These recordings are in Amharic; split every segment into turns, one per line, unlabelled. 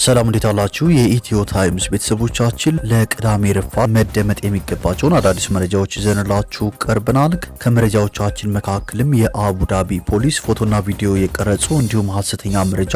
ሰላም እንዴት አላችሁ? የኢትዮ ታይምስ ቤተሰቦቻችን ለቅዳሜ ረፋድ መደመጥ የሚገባቸውን አዳዲስ መረጃዎች ይዘንላችሁ ቀርበናል። ከመረጃዎቻችን መካከልም የአቡዳቢ ፖሊስ ፎቶና ቪዲዮ የቀረጹ እንዲሁም ሐሰተኛ መረጃ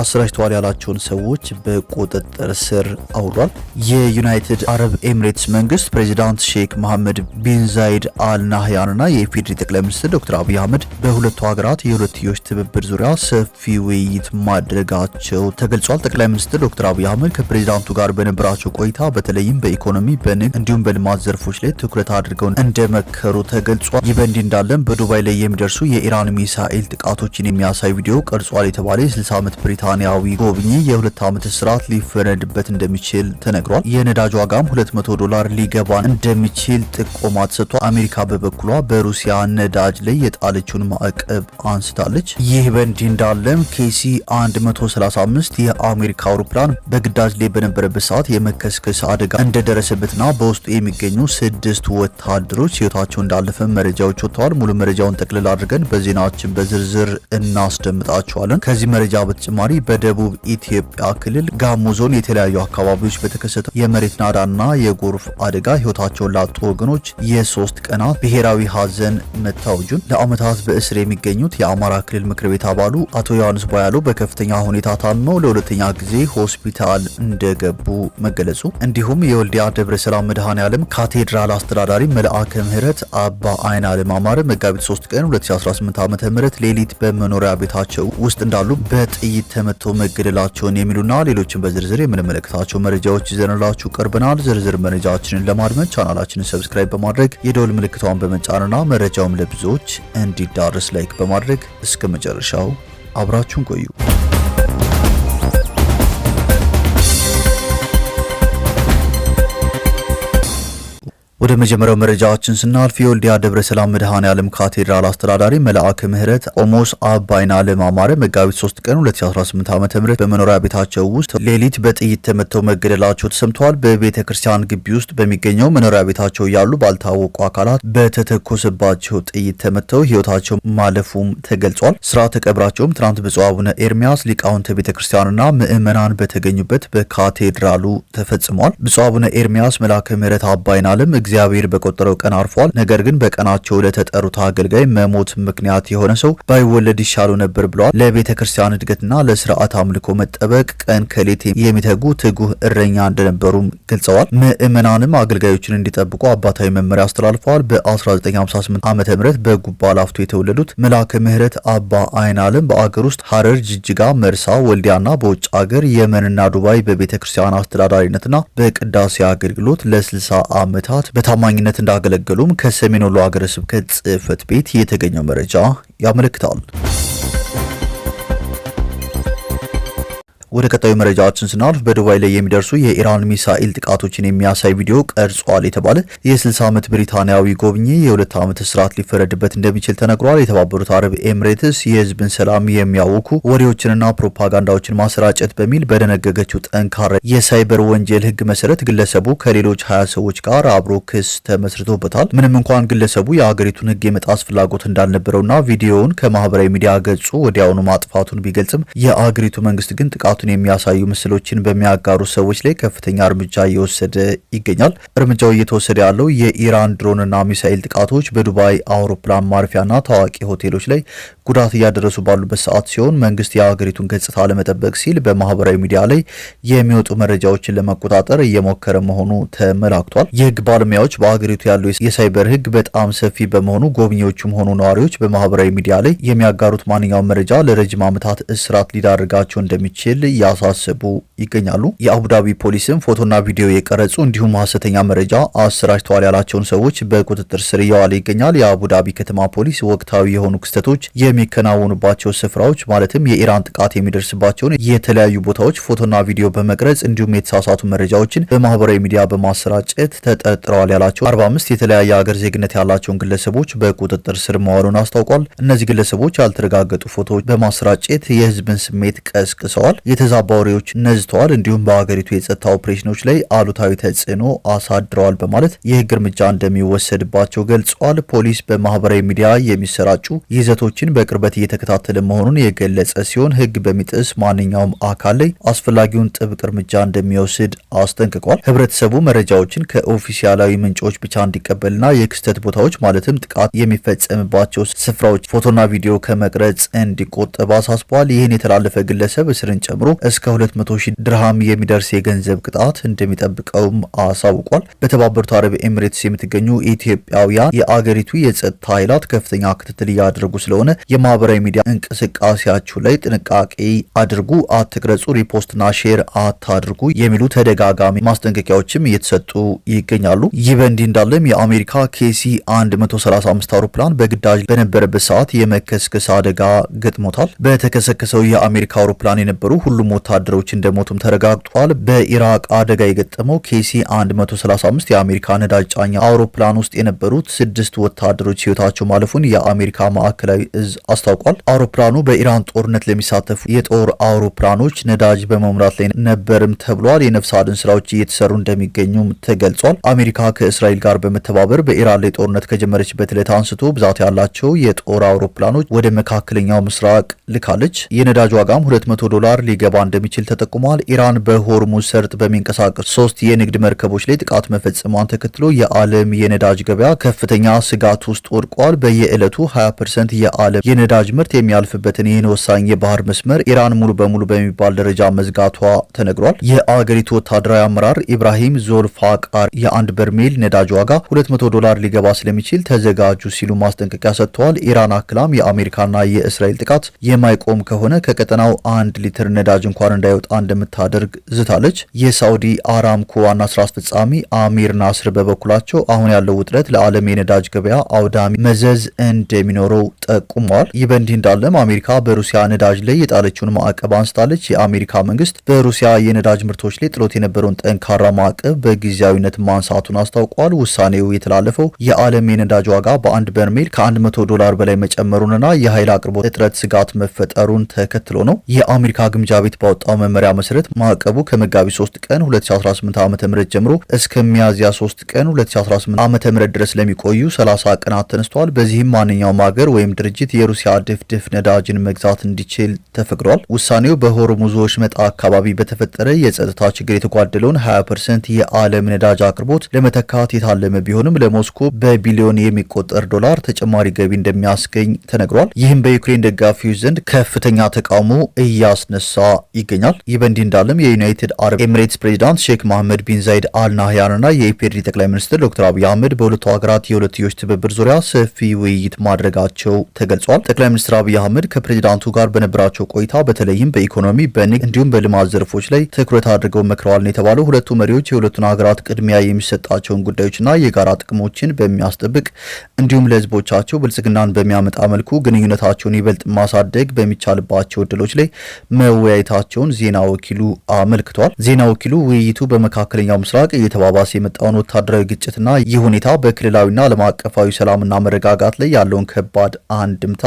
አሰራጭተዋል ያላቸውን ሰዎች በቁጥጥር ስር አውሏል። የዩናይትድ አረብ ኤሚሬትስ መንግስት ፕሬዚዳንት ሼክ መሐመድ ቢን ዛይድ አል ናህያንና የኢፌዴሪ ጠቅላይ ሚኒስትር ዶክተር አብይ አህመድ በሁለቱ ሀገራት የሁለትዮሽ ትብብር ዙሪያ ሰፊ ውይይት ማድረጋቸው ተገልጿል። ጠቅላይ ሚኒስትር ዶክተር አብይ አህመድ ከፕሬዚዳንቱ ጋር በነበራቸው ቆይታ በተለይም በኢኮኖሚ፣ በንግድ እንዲሁም በልማት ዘርፎች ላይ ትኩረት አድርገው እንደመከሩ ተገልጿል። ይህ በእንዲህ እንዳለም በዱባይ ላይ የሚደርሱ የኢራን ሚሳኤል ጥቃቶችን የሚያሳይ ቪዲዮ ቀርጿል የተባለ የ60 ዓመት ብሪታንያዊ ጎብኚ የ2 ዓመት እስራት ሊፈረድበት እንደሚችል ተነግሯል። የነዳጅ ዋጋም $200 ሊገባ እንደሚችል ጥቆማ ተሰጥቷል። አሜሪካ በበኩሏ በሩሲያ ነዳጅ ላይ የጣለችውን ማዕቀብ አንስታለች። ይህ በእንዲህ እንዳለም ኬሲ 135 የአሜሪካ አውሮፕላን በግዳጅ ላይ በነበረበት ሰዓት የመከስከስ አደጋ እንደደረሰበትና በውስጡ የሚገኙ 6 ወታደሮች ህይወታቸው እንዳለፈ መረጃዎች ወጥተዋል። ሙሉ መረጃውን ጠቅልል አድርገን በዜናችን በዝርዝር እናስደምጣቸዋለን። ከዚህ መረጃ በተጨማሪ በደቡብ ኢትዮጵያ ክልል ጋሞ ዞን የተለያዩ አካባቢዎች በተከሰተው የመሬት ናዳና የጎርፍ አደጋ ህይወታቸውን ላጡ ወገኖች የ3 ቀናት ብሔራዊ ሀዘን መታወጁን፣ ለአመታት በእስር የሚገኙት የአማራ ክልል ምክር ቤት አባሉ አቶ ዮሐንስ ቧያለው በከፍተኛ ሁኔታ ታመው ለሁለተኛ ጊዜ ሆስፒታል እንደገቡ መገለጹ፣ እንዲሁም የወልዲያ ደብረ ሰላም መድኃኔዓለም ካቴድራል አስተዳዳሪ መልአከ ምህረት አባ አይን ዓለም አማረ መጋቢት 3 ቀን 2018 ዓ.ም ሌሊት በመኖሪያ ቤታቸው ውስጥ እንዳሉ በጥይት ተመተው መገደላቸውን የሚሉና ሌሎችን በዝርዝር የምንመለከታቸው መረጃዎች ይዘንላችሁ ቀርበናል። ዝርዝር መረጃዎችን ለማድመጥ ቻናላችንን ሰብስክራይብ በማድረግ የደወል ምልክቷን በመጫንና መረጃውም ለብዙዎች እንዲዳረስ ላይክ በማድረግ እስከ መጨረሻው አብራችሁን ቆዩ። ወደ መጀመሪያው መረጃችን ስናልፍ የወልዲያ ደብረ ሰላም መድኃኔዓለም ካቴድራል አስተዳዳሪ መልአከ ምህረት ቆሞስ አባ አይን ዓለም አማረ መጋቢት 3 ቀን 2018 ዓ.ም በመኖሪያ ቤታቸው ውስጥ ሌሊት በጥይት ተመተው መገደላቸው ተሰምተዋል። በቤተ ክርስቲያን ግቢ ውስጥ በሚገኘው መኖሪያ ቤታቸው ያሉ ባልታወቁ አካላት በተተኮሰባቸው ጥይት ተመተው ህይወታቸው ማለፉም ተገልጿል። ስርዓተ ቀብራቸውም ትናንት ብፁዕ አቡነ ኤርሚያስ ሊቃውንተ ቤተ ክርስቲያንና ምዕመናን በተገኙበት በካቴድራሉ ተፈጽሟል። ብፁዕ አቡነ ኤርሚያስ መልአከ ምህረት አባ አይን ዓለም እግዚአብሔር በቆጠረው ቀን አርፏል። ነገር ግን በቀናቸው ለተጠሩት አገልጋይ መሞት ምክንያት የሆነ ሰው ባይወለድ ይሻሉ ነበር ብለዋል። ለቤተ ክርስቲያን እድገትና ለስርዓት አምልኮ መጠበቅ ቀን ከሌት የሚተጉ ትጉህ እረኛ እንደነበሩም ገልጸዋል። ምዕመናንም አገልጋዮችን እንዲጠብቁ አባታዊ መመሪያ አስተላልፈዋል። በ1958 ዓ.ም በጉባ ላፍቶ የተወለዱት መልአከ ምህረት አባ አይን ዓለም በአገር ውስጥ ሐረር፣ ጅጅጋ፣ መርሳ፣ ወልዲያና በውጭ አገር የመንና ዱባይ በቤተ ክርስቲያን አስተዳዳሪነትና በቅዳሴ አገልግሎት ለ60 ዓመታት በታማኝነት እንዳገለገሉም ከሰሜን ወሎ ሀገረ ስብከት ጽሕፈት ቤት የተገኘው መረጃ ያመለክታል። ወደ ቀጣዩ መረጃችን ስናልፍ በዱባይ ላይ የሚደርሱ የኢራን ሚሳኤል ጥቃቶችን የሚያሳይ ቪዲዮ ቀርጿል የተባለ የ60 ዓመት ብሪታንያዊ ጎብኚ የ2 ዓመት እስራት ሊፈረድበት እንደሚችል ተነግሯል። የተባበሩት አረብ ኤሚሬትስ የህዝብን ሰላም የሚያውኩ ወሬዎችንና ፕሮፓጋንዳዎችን ማሰራጨት በሚል በደነገገችው ጠንካራ የሳይበር ወንጀል ህግ መሰረት ግለሰቡ ከሌሎች 20 ሰዎች ጋር አብሮ ክስ ተመስርቶበታል። ምንም እንኳን ግለሰቡ የሀገሪቱን ህግ የመጣስ ፍላጎት እንዳልነበረውና ቪዲዮውን ከማህበራዊ ሚዲያ ገጹ ወዲያውኑ ማጥፋቱን ቢገልጽም የሀገሪቱ መንግስት ግን ጥቃቱ የሚያሳዩ ምስሎችን በሚያጋሩ ሰዎች ላይ ከፍተኛ እርምጃ እየወሰደ ይገኛል። እርምጃው እየተወሰደ ያለው የኢራን ድሮንና ሚሳኤል ጥቃቶች በዱባይ አውሮፕላን ማረፊያና ታዋቂ ሆቴሎች ላይ ጉዳት እያደረሱ ባሉበት ሰዓት ሲሆን መንግስት የሀገሪቱን ገጽታ ለመጠበቅ ሲል በማህበራዊ ሚዲያ ላይ የሚወጡ መረጃዎችን ለመቆጣጠር እየሞከረ መሆኑ ተመላክቷል። የህግ ባለሙያዎች በሀገሪቱ ያለው የሳይበር ህግ በጣም ሰፊ በመሆኑ ጎብኚዎቹም ሆኑ ነዋሪዎች በማህበራዊ ሚዲያ ላይ የሚያጋሩት ማንኛውም መረጃ ለረጅም ዓመታት እስራት ሊዳርጋቸው እንደሚችል ያሳስቡ ይገኛሉ። የአቡዳቢ ፖሊስም ፎቶና ቪዲዮ የቀረጹ እንዲሁም ሐሰተኛ መረጃ አሰራጭተዋል ያላቸውን ሰዎች በቁጥጥር ስር እያዋለ ይገኛል። የአቡዳቢ ከተማ ፖሊስ ወቅታዊ የሆኑ ክስተቶች የሚከናወኑባቸው ስፍራዎች ማለትም የኢራን ጥቃት የሚደርስባቸውን የተለያዩ ቦታዎች ፎቶና ቪዲዮ በመቅረጽ እንዲሁም የተሳሳቱ መረጃዎችን በማህበራዊ ሚዲያ በማሰራጨት ተጠርጥረዋል ያላቸው 45 የተለያየ ሀገር ዜግነት ያላቸውን ግለሰቦች በቁጥጥር ስር መዋሉን አስታውቋል። እነዚህ ግለሰቦች ያልተረጋገጡ ፎቶዎች በማሰራጨት የህዝብን ስሜት ቀስቅሰዋል። የተዛባ ወሬዎች ነዝተዋል፣ እንዲሁም በሀገሪቱ የጸጥታ ኦፕሬሽኖች ላይ አሉታዊ ተጽዕኖ አሳድረዋል በማለት የህግ እርምጃ እንደሚወሰድባቸው ገልጸዋል። ፖሊስ በማህበራዊ ሚዲያ የሚሰራጩ ይዘቶችን በቅርበት እየተከታተለ መሆኑን የገለጸ ሲሆን ህግ በሚጥስ ማንኛውም አካል ላይ አስፈላጊውን ጥብቅ እርምጃ እንደሚወስድ አስጠንቅቋል። ህብረተሰቡ መረጃዎችን ከኦፊሲያላዊ ምንጮች ብቻ እንዲቀበልና የክስተት ቦታዎች ማለትም ጥቃት የሚፈጸምባቸው ስፍራዎች ፎቶና ቪዲዮ ከመቅረጽ እንዲቆጠብ አሳስቧል። ይህን የተላለፈ ግለሰብ እስርን ጨምሮ እስከ 200,000 ድርሃም የሚደርስ የገንዘብ ቅጣት እንደሚጠብቀውም አሳውቋል። በተባበሩት አረብ ኤሚሬትስ የምትገኙ ኢትዮጵያውያን የአገሪቱ የጸጥታ ኃይላት ከፍተኛ ክትትል እያደረጉ ስለሆነ የማህበራዊ ሚዲያ እንቅስቃሴያችሁ ላይ ጥንቃቄ አድርጉ፣ አትቅረጹ፣ ሪፖስትና ሼር አታድርጉ የሚሉ ተደጋጋሚ ማስጠንቀቂያዎችም እየተሰጡ ይገኛሉ። ይህ በእንዲህ እንዳለም የአሜሪካ ኬሲ 135 አውሮፕላን በግዳጅ በነበረበት ሰዓት የመከስከስ አደጋ ገጥሞታል። በተከሰከሰው የአሜሪካ አውሮፕላን የነበሩ ሁሉም ወታደሮች እንደሞቱም ተረጋግጧል። በኢራቅ አደጋ የገጠመው ኬሲ 135 የአሜሪካ ነዳጅ ጫኝ አውሮፕላን ውስጥ የነበሩት 6 ወታደሮች ህይወታቸው ማለፉን የአሜሪካ ማዕከላዊ እዝ አስታውቋል። አውሮፕላኑ በኢራን ጦርነት ለሚሳተፉ የጦር አውሮፕላኖች ነዳጅ በመሙላት ላይ ነበርም ተብሏል። የነፍስ አድን ስራዎች እየተሰሩ እንደሚገኙም ተገልጿል። አሜሪካ ከእስራኤል ጋር በመተባበር በኢራን ላይ ጦርነት ከጀመረችበት ዕለት አንስቶ ብዛት ያላቸው የጦር አውሮፕላኖች ወደ መካከለኛው ምስራቅ ልካለች። የነዳጅ ዋጋም $200 ሊገባ እንደሚችል ተጠቁሟል። ኢራን በሆርሙዝ ሰርጥ በሚንቀሳቀሱ 3 የንግድ መርከቦች ላይ ጥቃት መፈጸሟን ተከትሎ የዓለም የነዳጅ ገበያ ከፍተኛ ስጋት ውስጥ ወድቋል። በየዕለቱ 20% የዓለም የነዳጅ ምርት የሚያልፍበትን ይህን ወሳኝ የባህር መስመር ኢራን ሙሉ በሙሉ በሚባል ደረጃ መዝጋቷ ተነግሯል። የአገሪቱ ወታደራዊ አመራር ኢብራሂም ዞልፋቃር የአንድ በርሜል ነዳጅ ዋጋ $200 ሊገባ ስለሚችል ተዘጋጁ ሲሉ ማስጠንቀቂያ ሰጥተዋል። ኢራን አክላም የአሜሪካና የእስራኤል ጥቃት የማይቆም ከሆነ ከቀጠናው 1 ሊትር ነዳጅ እንኳን እንዳይወጣ እንደምታደርግ ዝታለች። የሳውዲ አራምኮ ዋና ስራ አስፈጻሚ አሚር ናስር በበኩላቸው አሁን ያለው ውጥረት ለዓለም የነዳጅ ገበያ አውዳሚ መዘዝ እንደሚኖረው ጠቁመዋል። ይህ በእንዲህ እንዳለም አሜሪካ በሩሲያ ነዳጅ ላይ የጣለችውን ማዕቀብ አንስታለች። የአሜሪካ መንግስት በሩሲያ የነዳጅ ምርቶች ላይ ጥሎት የነበረውን ጠንካራ ማዕቀብ በጊዜያዊነት ማንሳቱን አስታውቋል። ውሳኔው የተላለፈው የዓለም የነዳጅ ዋጋ በአንድ በርሜል $100 በላይ መጨመሩንና የኃይል አቅርቦት እጥረት ስጋት መፈጠሩን ተከትሎ ነው። የአሜሪካ ግምጃ ቤት ባወጣው መመሪያ መሰረት ማዕቀቡ ከመጋቢት 3 ቀን 2018 ዓ.ም ጀምሮ እስከ ሚያዝያ 3 ቀን 2018 ዓ.ም ድረስ ለሚቆዩ 30 ቀናት ተነስቷል። በዚህም ማንኛውም ሀገር ወይም ድርጅት የሩሲያ ድፍድፍ ነዳጅን መግዛት እንዲችል ተፈቅዷል። ውሳኔው በሆርሙዝ ወሽመጥ አካባቢ በተፈጠረ የጸጥታ ችግር የተጓደለውን 20% የዓለም ነዳጅ አቅርቦት ለመተካት የታለመ ቢሆንም ለሞስኮ በቢሊዮን የሚቆጠር ዶላር ተጨማሪ ገቢ እንደሚያስገኝ ተነግሯል። ይህም በዩክሬን ደጋፊዎች ዘንድ ከፍተኛ ተቃውሞ እያስነሳ ይገኛል። ይህ በእንዲህ እንዳለም የዩናይትድ አረብ ኤሚሬትስ ፕሬዚዳንት ሼክ መሐመድ ቢን ዛይድ አል ናህያንና የኢፌዴሪ ጠቅላይ ሚኒስትር ዶክተር አብይ አህመድ በሁለቱ ሀገራት የሁለትዮሽ ትብብር ዙሪያ ሰፊ ውይይት ማድረጋቸው ተገልጿል። ጠቅላይ ሚኒስትር አብይ አህመድ ከፕሬዚዳንቱ ጋር በነበራቸው ቆይታ በተለይም በኢኮኖሚ፣ በንግድ እንዲሁም በልማት ዘርፎች ላይ ትኩረት አድርገው መክረዋል ነው የተባለው። ሁለቱ መሪዎች የሁለቱን ሀገራት ቅድሚያ የሚሰጣቸውን ጉዳዮችና የጋራ ጥቅሞችን በሚያስጠብቅ እንዲሁም ለሕዝቦቻቸው ብልጽግናን በሚያመጣ መልኩ ግንኙነታቸውን ይበልጥ ማሳደግ በሚቻልባቸው እድሎች ላይ መወያየታቸውን ዜና ወኪሉ አመልክቷል። ዜና ወኪሉ ውይይቱ በመካከለኛው ምስራቅ እየተባባሰ የመጣውን ወታደራዊ ግጭትና ይህ ሁኔታ በክልላዊና ዓለም አቀፋዊ ሰላምና መረጋጋት ላይ ያለውን ከባድ አንድምታ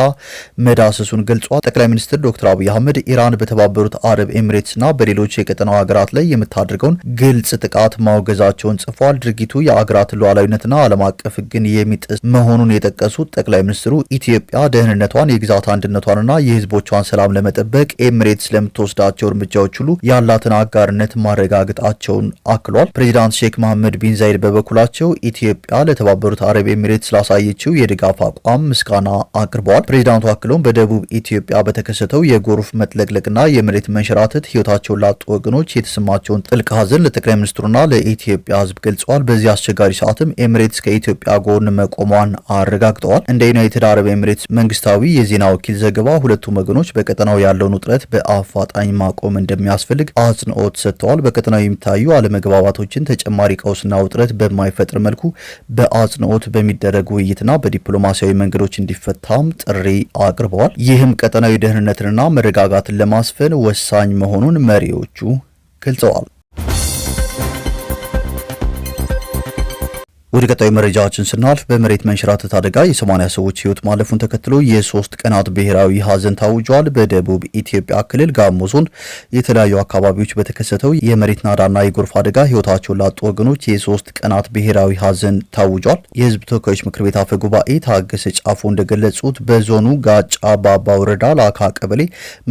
መዳሰሱን ገልጿል። ጠቅላይ ሚኒስትር ዶክተር አብይ አህመድ ኢራን በተባበሩት አረብ ኤሚሬትስና በሌሎች የቀጠናው ሀገራት ላይ የምታደርገውን ግልጽ ጥቃት ማውገዛቸውን ጽፏል። ድርጊቱ የአገራትን ሉዓላዊነትና ዓለም አቀፍ ሕግን የሚጥስ መሆኑን የጠቀሱት ጠቅላይ ሚኒስትሩ ኢትዮጵያ ደህንነቷን፣ የግዛት አንድነቷንና የሕዝቦቿን ሰላም ለመጠበቅ ኤሚሬትስ ለምትወስዳቸው እርምጃዎች ሁሉ ያላትን አጋርነት ማረጋገጣቸውን አክሏል። ፕሬዚዳንት ሼክ መሐመድ ቢን ዛይድ በበኩላቸው ኢትዮጵያ ለተባበሩት አረብ ኤሚሬትስ ስላሳየችው የድጋፍ አቋም ምስጋና አቅርበዋል። ፕሬዚዳንቱ አክለውም በደቡብ ኢትዮጵያ በተከሰተው የጎርፍ መጥለቅለቅና የመሬት መንሸራተት ህይወታቸውን ላጡ ወገኖች የተሰማቸውን ጥልቅ ሐዘን ለጠቅላይ ሚኒስትሩና ለኢትዮጵያ ህዝብ ገልጸዋል። በዚህ አስቸጋሪ ሰዓትም ኤሚሬትስ ከኢትዮጵያ ጎን መቆሟን አረጋግጠዋል። እንደ ዩናይትድ አረብ ኤሚሬትስ መንግስታዊ የዜና ወኪል ዘገባ ሁለቱም ወገኖች በቀጠናው ያለውን ውጥረት በአፋጣኝ ማቆም እንደሚያስፈልግ አጽንኦት ሰጥተዋል። በቀጠናው የሚታዩ አለመግባባቶችን ተጨማሪ ቀውስና ውጥረት በማይፈጥር መልኩ በአጽንኦት በሚደረግ ውይይትና በዲፕሎማሲያዊ መንገዶች እንዲፈታም ጥሪ አቅርበዋል። ይህም ቀጠናዊ ደህንነትንና መረጋጋትን ለማስፈን ወሳኝ መሆኑን መሪዎቹ ገልጸዋል። ወደ ቀጣዩ መረጃችን ስናልፍ በመሬት መንሸራተት አደጋ የ80 ሰዎች ህይወት ማለፉን ተከትሎ የ3 ቀናት ብሔራዊ ሀዘን ታውጇል። በደቡብ ኢትዮጵያ ክልል ጋሞ ዞን የተለያዩ አካባቢዎች በተከሰተው የመሬት ናዳና የጎርፍ አደጋ ህይወታቸውን ላጡ ወገኖች የ3 ቀናት ብሔራዊ ሀዘን ታውጇል። የህዝብ ተወካዮች ምክር ቤት አፈ ጉባኤ ታገሰ ጫፎ እንደገለጹት በዞኑ ጋጫ ባባ ወረዳ ላካ ቀበሌ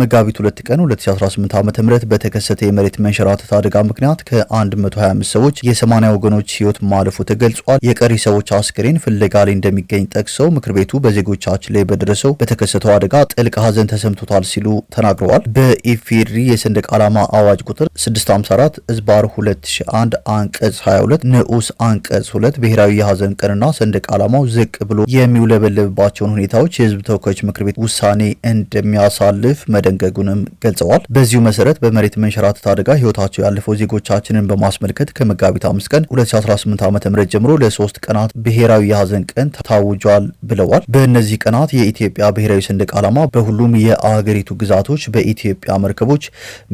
መጋቢት 2 ቀን 2018 ዓ.ም በተከሰተ የመሬት መንሸራተት አደጋ ምክንያት ከ125 ሰዎች የ80 ወገኖች ህይወት ማለፉ ተገልጿል። የቀሪ ሰዎች አስክሬን ፍለጋ ላይ እንደሚገኝ ጠቅሰው ምክር ቤቱ በዜጎቻችን ላይ በደረሰው በተከሰተው አደጋ ጥልቅ ሀዘን ተሰምቶታል ሲሉ ተናግረዋል። በኢፌድሪ የሰንደቅ ዓላማ አዋጅ ቁጥር 654 ዝባር 2001 አንቀጽ 22 ንዑስ አንቀጽ 2 ብሔራዊ የሀዘን ቀንና ሰንደቅ ዓላማው ዝቅ ብሎ የሚውለበለብባቸውን ሁኔታዎች የህዝብ ተወካዮች ምክር ቤት ውሳኔ እንደሚያሳልፍ መደንገጉንም ገልጸዋል። በዚሁ መሰረት በመሬት መንሸራተት አደጋ ህይወታቸው ያለፈው ዜጎቻችንን በማስመልከት ከመጋቢት 5 ቀን 2018 ዓ.ም ጀምሮ ለ3 ቀናት ብሔራዊ የሀዘን ቀን ታውጇል ብለዋል። በእነዚህ ቀናት የኢትዮጵያ ብሔራዊ ሰንደቅ ዓላማ በሁሉም የአገሪቱ ግዛቶች፣ በኢትዮጵያ መርከቦች፣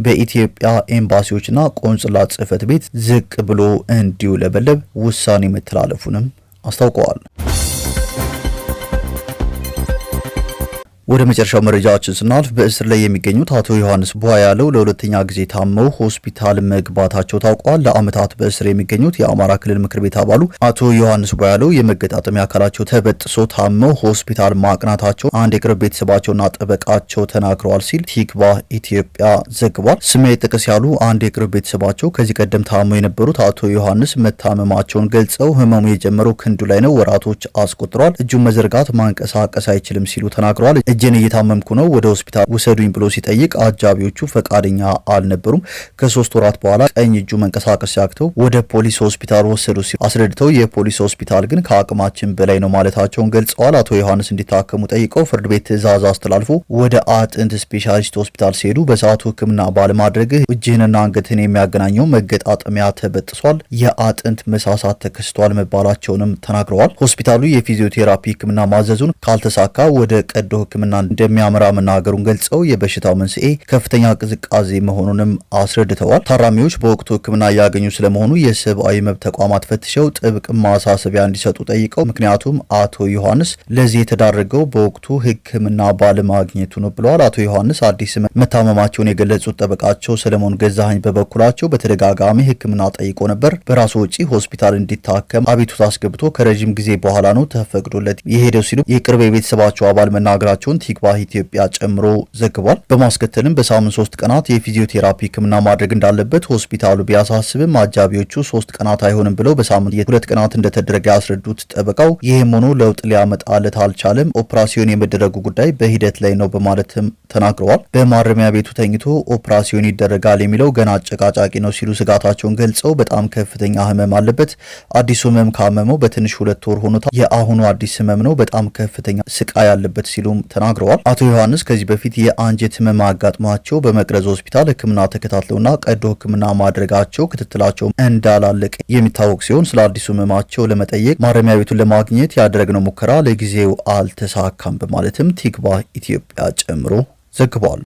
በኢትዮጵያ ኤምባሲዎችና ቆንጽላ ጽሕፈት ቤት ዝቅ ብሎ እንዲውለበለብ ውሳኔ መተላለፉንም አስታውቀዋል። ወደ መጨረሻው መረጃችን ስናልፍ በእስር ላይ የሚገኙት አቶ ዮሐንስ ቧያለው ለሁለተኛ ጊዜ ታመው ሆስፒታል መግባታቸው ታውቋል። ለዓመታት በእስር የሚገኙት የአማራ ክልል ምክር ቤት አባሉ አቶ ዮሐንስ ቧያለው የመገጣጠሚያ አካላቸው ተበጥሶ ታመው ሆስፒታል ማቅናታቸው አንድ የቅርብ ቤተሰባቸውና ጠበቃቸው ተናግረዋል ሲል ቲክቫህ ኢትዮጵያ ዘግቧል። ስሜ ይጥቀስ ያሉ አንድ የቅርብ ቤተሰባቸው ከዚህ ቀደም ታመው የነበሩት አቶ ዮሐንስ መታመማቸውን ገልጸው ህመሙ የጀመረው ክንዱ ላይ ነው፣ ወራቶች አስቆጥሯል፣ እጁን መዘርጋት ማንቀሳቀስ አይችልም ሲሉ ተናግረዋል። እጄን እየታመምኩ ነው፣ ወደ ሆስፒታል ውሰዱኝ ብሎ ሲጠይቅ አጃቢዎቹ ፈቃደኛ አልነበሩም። ከ3 ወራት በኋላ ቀኝ እጁ መንቀሳቀስ ሲያቅተው ወደ ፖሊስ ሆስፒታል ወሰዱ ሲሉ አስረድተው የፖሊስ ሆስፒታል ግን ከአቅማችን በላይ ነው ማለታቸውን ገልጸዋል። አቶ ዮሐንስ እንዲታከሙ ጠይቀው ፍርድ ቤት ትዕዛዝ አስተላልፎ ወደ አጥንት ስፔሻሊስት ሆስፒታል ሲሄዱ በሰዓቱ ሕክምና ባለማድረግህ እጅህንና አንገትህን የሚያገናኘው መገጣጠሚያ ተበጥሷል፣ የአጥንት መሳሳት ተከስቷል መባላቸውንም ተናግረዋል። ሆስፒታሉ የፊዚዮቴራፒ ሕክምና ማዘዙን ካልተሳካ ወደ ቀዶ ሕክምና እንደሚያመራ መናገሩን ገልጸው የበሽታው መንስኤ ከፍተኛ ቅዝቃዜ መሆኑንም አስረድተዋል። ታራሚዎች በወቅቱ ሕክምና እያገኙ ስለመሆኑ የሰብአዊ መብት ተቋማት ፈትሸው ጥብቅ ማሳሰቢያ እንዲሰጡ ጠይቀው ምክንያቱም አቶ ዮሐንስ ለዚህ የተዳረገው በወቅቱ ሕክምና ባለማግኘቱ ነው ብለዋል። አቶ ዮሐንስ አዲስ መታመማቸውን የገለጹት ጠበቃቸው ሰለሞን ገዛኸኝ በበኩላቸው በተደጋጋሚ ሕክምና ጠይቆ ነበር። በራሱ ወጪ ሆስፒታል እንዲታከም አቤቱታ አስገብቶ ከረጅም ጊዜ በኋላ ነው ተፈቅዶለት የሄደው ሲሉ የቅርብ የቤተሰባቸው አባል መናገራቸው ቲክቫህ ኢትዮጵያ ጨምሮ ዘግቧል። በማስከተልም በሳምንት 3 ቀናት የፊዚዮቴራፒ ሕክምና ማድረግ እንዳለበት ሆስፒታሉ ቢያሳስብም አጃቢዎቹ 3 ቀናት አይሆንም ብለው በሳምንት 2 ቀናት እንደተደረገ ያስረዱት ጠበቃው ይህም ሆኖ ለውጥ ሊያመጣለት አልቻለም፣ ኦፕራሲዮን የመደረጉ ጉዳይ በሂደት ላይ ነው በማለትም ተናግረዋል። በማረሚያ ቤቱ ተኝቶ ኦፕራሲዮን ይደረጋል የሚለው ገና አጨቃጫቂ ነው ሲሉ ስጋታቸውን ገልጸው በጣም ከፍተኛ ህመም አለበት፣ አዲሱ ህመም ካመመው በትንሽ 2 ወር ሆኖታል፣ የአሁኑ አዲስ ህመም ነው፣ በጣም ከፍተኛ ስቃይ አለበት ሲሉም ተናግረዋል። አቶ ዮሐንስ ከዚህ በፊት የአንጀት ህመም አጋጥሟቸው በመቅረዝ ሆስፒታል ሕክምና ተከታትለውና ቀዶ ሕክምና ማድረጋቸው ክትትላቸው እንዳላለቀ የሚታወቅ ሲሆን ስለ አዲሱ ህመማቸው ለመጠየቅ ማረሚያ ቤቱን ለማግኘት ያደረግነው ሙከራ ለጊዜው አልተሳካም በማለትም ቲክቫህ ኢትዮጵያ ጨምሮ ዘግቧል።